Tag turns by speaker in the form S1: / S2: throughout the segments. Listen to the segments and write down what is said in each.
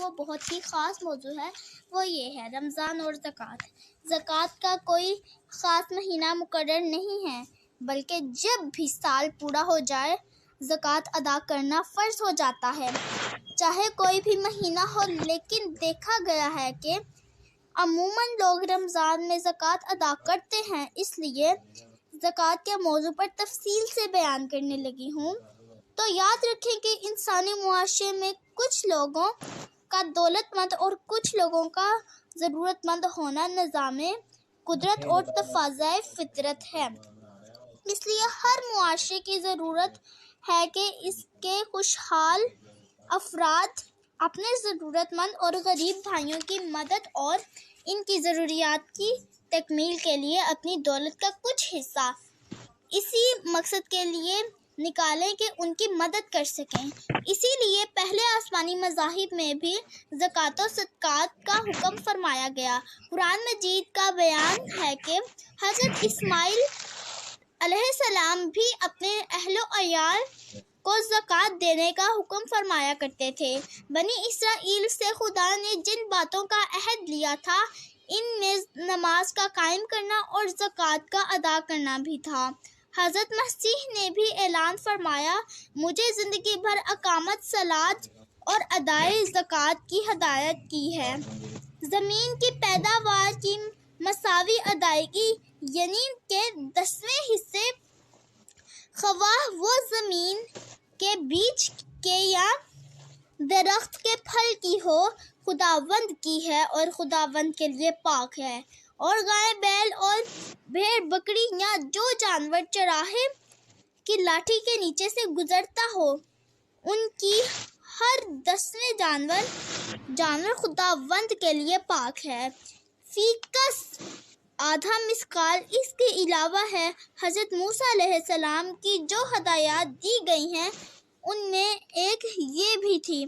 S1: وہ بہت ہی خاص موضوع ہے، وہ یہ ہے رمضان اور زکوٰۃ۔ زکوٰۃ کا کوئی خاص مہینہ مقرر نہیں ہے، بلکہ جب بھی سال پورا ہو جائے زکوٰۃ ادا کرنا فرض ہو جاتا ہے، چاہے کوئی بھی مہینہ ہو۔ لیکن دیکھا گیا ہے کہ عموماً لوگ رمضان میں زکوٰۃ ادا کرتے ہیں، اس لیے زکوٰۃ کے موضوع پر تفصیل سے بیان کرنے لگی ہوں۔ تو یاد رکھیں کہ انسانی معاشرے میں کچھ لوگوں کا دولت مند اور کچھ لوگوں کا ضرورت مند ہونا نظام قدرت اور تقاضۂ فطرت ہے۔ اس لیے ہر معاشرے کی ضرورت ہے کہ اس کے خوشحال افراد اپنے ضرورت مند اور غریب بھائیوں کی مدد اور ان کی ضروریات کی تکمیل کے لیے اپنی دولت کا کچھ حصہ اسی مقصد کے لیے نکالیں کہ ان کی مدد کر سکیں۔ اسی لیے پہلے آسمانی مذاہب میں بھی زکوٰۃ و صدقات کا حکم فرمایا گیا۔ قرآن مجید کا بیان ہے کہ حضرت اسماعیل علیہ السلام بھی اپنے اہل و عیال کو زکوٰۃ دینے کا حکم فرمایا کرتے تھے۔ بنی اسرائیل سے خدا نے جن باتوں کا عہد لیا تھا، ان میں نماز کا قائم کرنا اور زکوٰۃ کا ادا کرنا بھی تھا۔ حضرت مسیح نے بھی اعلان فرمایا، مجھے زندگی بھر اقامت صلاۃ اور ادائے زکوٰۃ کی ہدایت کی ہے۔ زمین کی پیداوار کی مساوی ادائیگی، یعنی کہ 10ویں حصے، خواہ وہ زمین کے بیج کے یا درخت کے پھل کی ہو، خداوند کی ہے اور خداوند کے لیے پاک ہے۔ اور گائے، بیل اور بھیڑ بکری یا جو جانور چراہے کی لاٹھی کے نیچے سے گزرتا ہو، ان کی ہر 10ویں جانور خداوند کے لیے پاک ہے۔ فی کس آدھا مثقال۔ اس کے علاوہ ہے حضرت موسیٰ علیہ السلام کی جو ہدایات دی گئی ہیں، ان میں ایک یہ بھی تھی،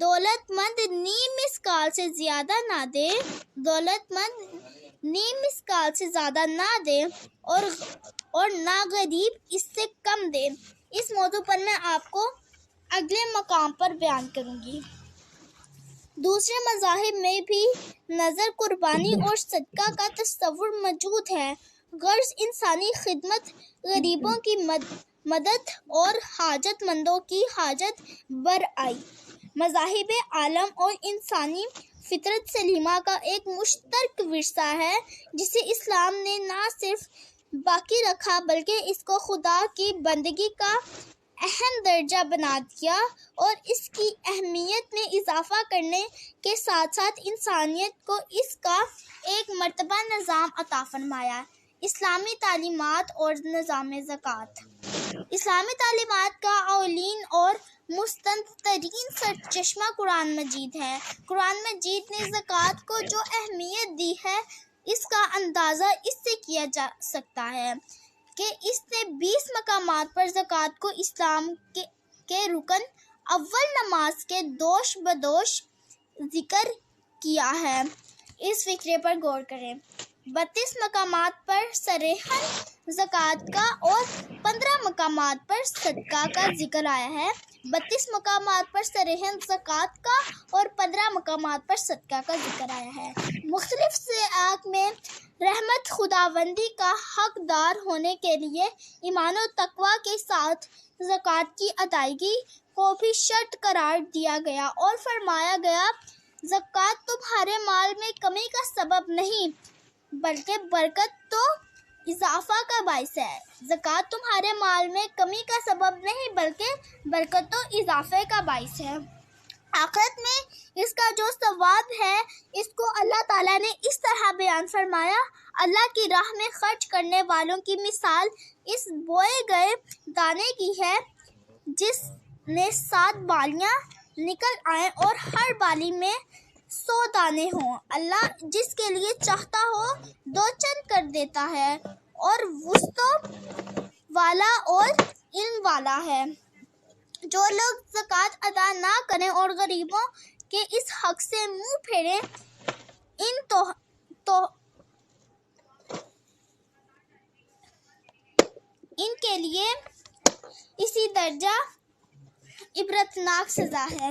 S1: دولت مند نیم مثقال سے زیادہ نہ دے اور نہ غریب اس سے کم دے۔ اس موضوع پر میں آپ کو اگلے مقام پر بیان کروں گی۔ دوسرے مذاہب میں بھی نذر، قربانی اور صدقہ کا تصور موجود ہے، غرض انسانی خدمت، غریبوں کی مدد اور حاجت مندوں کی حاجت برآئی۔ مذاہب عالم اور انسانی فطرت سلیمہ کا ایک مشترک ورثہ ہے، جسے اسلام نے نہ صرف باقی رکھا بلکہ اس کو خدا کی بندگی کا اہم درجہ بنا دیا اور اس کی اہمیت میں اضافہ کرنے کے ساتھ ساتھ انسانیت کو اس کا ایک مرتبہ نظام عطا فرمایا۔ اسلامی تعلیمات اور نظام زکوٰۃ۔ اسلامی تعلیمات کا اولین اور مستند ترین سرچشمہ قرآن مجید ہے۔ قرآن مجید نے زکوٰۃ کو جو اہمیت دی ہے، اس کا اندازہ اس سے کیا جا سکتا ہے کہ اس نے 20 مقامات پر زکوٰۃ کو اسلام کے رکن اول نماز کے دوش بدوش ذکر کیا ہے۔ اس فقرے پر غور کریں۔ 32 مقامات پر صریحاً زکوٰۃ کا اور 15 مقامات پر صدقہ کا ذکر آیا ہے۔ 32 مقامات پر صریحاً زکوٰۃ کا اور 15 مقامات پر صدقہ کا ذکر آیا ہے۔ مختلف سیاق میں رحمت خداوندی کا حقدار ہونے کے لیے ایمان و تقویٰ کے ساتھ زکوٰۃ کی ادائیگی کو بھی شرط قرار دیا گیا اور فرمایا گیا، زکوٰۃ تمہارے مال میں کمی کا سبب نہیں بلکہ برکت و اضافہ کا باعث ہے۔ زکوٰۃ تمہارے مال میں کمی کا سبب نہیں بلکہ برکت و اضافے کا باعث ہے۔ آخرت میں اس کا جو ثواب ہے، اس کو اللہ تعالیٰ نے اس طرح بیان فرمایا، اللہ کی راہ میں خرچ کرنے والوں کی مثال اس بوئے گئے دانے کی ہے جس میں 7 بالیاں نکل آئیں اور ہر بالی میں 100 دانے ہوں۔ اللہ جس کے لیے چاہتا ہو 2 چند کر دیتا ہے اور وسعت والا اور علم والا ہے۔ جو لوگ زکوٰۃ ادا نہ کریں اور غریبوں کے اس حق سے منہ پھیریں، ان کے لیے اسی درجہ عبرتناک سزا ہے۔